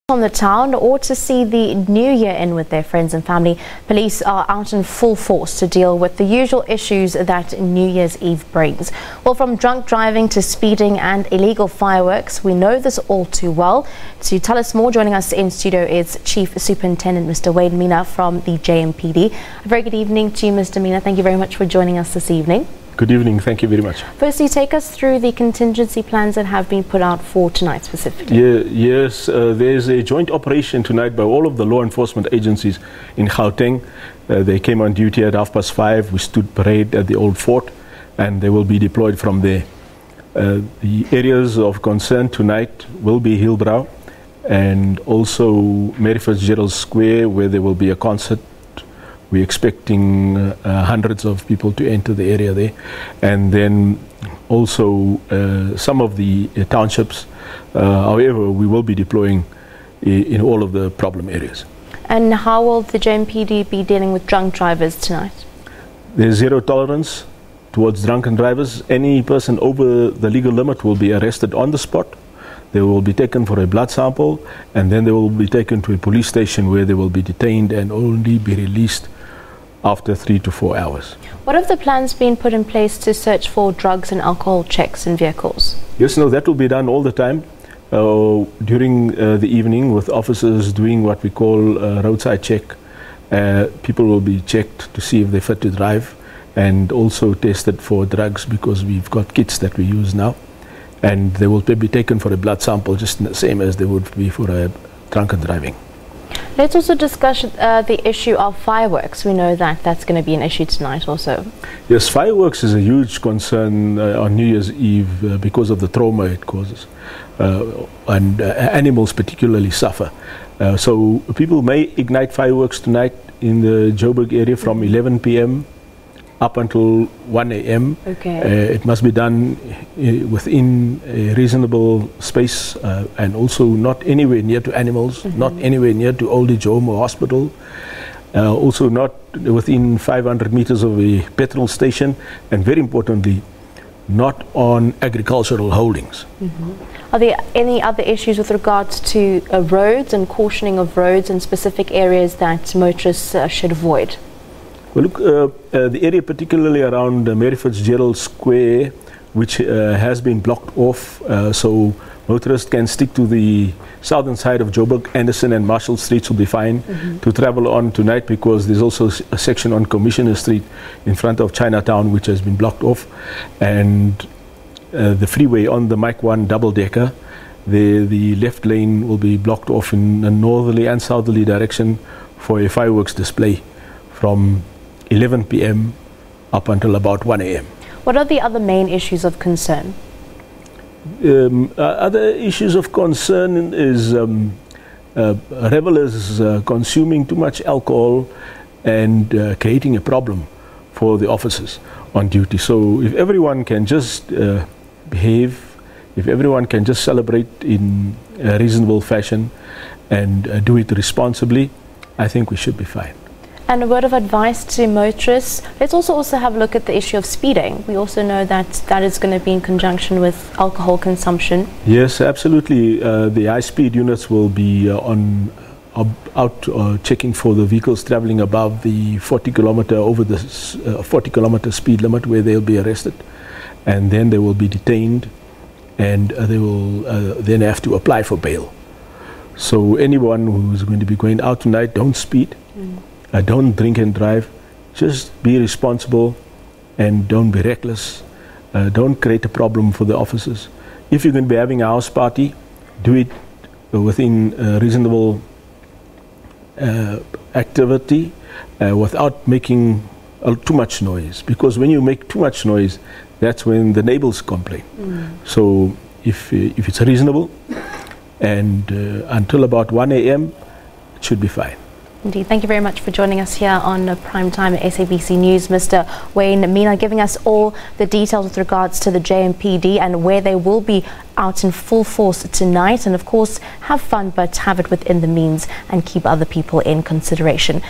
From the town or to see the new year in with their friends and family, police are out in full force to deal with the usual issues that New Year's Eve brings. Well, from drunk driving to speeding and illegal fireworks, we know this all too well. To tell us more, joining us in studio is Chief Superintendent Mr. Wayne Minnaar from the JMPD. A very good evening to you, Mr. Minnaar. Thank you very much for joining us this evening. Good evening. Thank you very much. Firstly, take us through the contingency plans that have been put out for tonight specifically. Yes, there's a joint operation tonight by all of the law enforcement agencies in Gauteng. They came on duty at 5:30. We stood parade at the old fort and they will be deployed from there. The areas of concern tonight will be Hillbrow and also Mary Fitzgerald Square, where there will be a concert. We're expecting hundreds of people to enter the area there, and then also some of the townships. However, we will be deploying in all of the problem areas. And how will the JMPD be dealing with drunk drivers tonight? There's zero tolerance towards drunken drivers. Any person over the legal limit will be arrested on the spot. They will be taken for a blood sample, and then they will be taken to a police station where they will be detained and only be released after 3 to 4 hours. What have the plans been put in place to search for drugs and alcohol checks in vehicles? Yes, no, that will be done all the time during the evening, with officers doing what we call a roadside check. People will be checked to see if they're fit to drive, and also tested for drugs, because we've got kits that we use now, and they will be taken for a blood sample just the same as they would be for a drunken driving. Let's also discuss the issue of fireworks. We know that that's going to be an issue tonight also. Yes, fireworks is a huge concern on New Year's Eve because of the trauma it causes, and animals particularly suffer. So people may ignite fireworks tonight in the Joburg area from 11 p.m. up until 1 a.m. Okay. It must be done within a reasonable space, and also not anywhere near to animals, not anywhere near to old age home or hospital, also not within 500 meters of a petrol station, and very importantly, not on agricultural holdings. Are there any other issues with regards to roads and cautioning of roads in specific areas that motorists should avoid? Well, look, the area particularly around Mary Fitzgerald Square, which has been blocked off, so motorists can stick to the southern side of Joburg. Anderson and Marshall Streets will be fine to travel on tonight, because there's also a section on Commissioner Street in front of Chinatown which has been blocked off, and the freeway on the Mike 1 double-decker, the left lane will be blocked off in a northerly and southerly direction for a fireworks display from 11 p.m. up until about 1 a.m. What are the other main issues of concern? Other issues of concern is revelers consuming too much alcohol and creating a problem for the officers on duty. So if everyone can just behave, if everyone can just celebrate in a reasonable fashion and do it responsibly, I think we should be fine. And a word of advice to motorists. Let's also have a look at the issue of speeding. We also know that that is going to be in conjunction with alcohol consumption. Yes, absolutely. The high-speed units will be out checking for the vehicles traveling above the 40-kilometer over the 40-kilometer speed limit, where they'll be arrested, and then they will be detained, and they will then have to apply for bail. So anyone who's going to be going out tonight, don't speed. Don't drink and drive. Just be responsible and don't be reckless. Don't create a problem for the officers. If you're going to be having a house party, do it within reasonable activity, without making too much noise, because when you make too much noise, that's when the neighbors complain. So if it's reasonable and until about 1 a.m., it should be fine. Indeed. Thank you very much for joining us here on Prime Time at SABC News, Mr. Wayne Minnaar, giving us all the details with regards to the JMPD and where they will be out in full force tonight. And of course, have fun, but have it within the means and keep other people in consideration.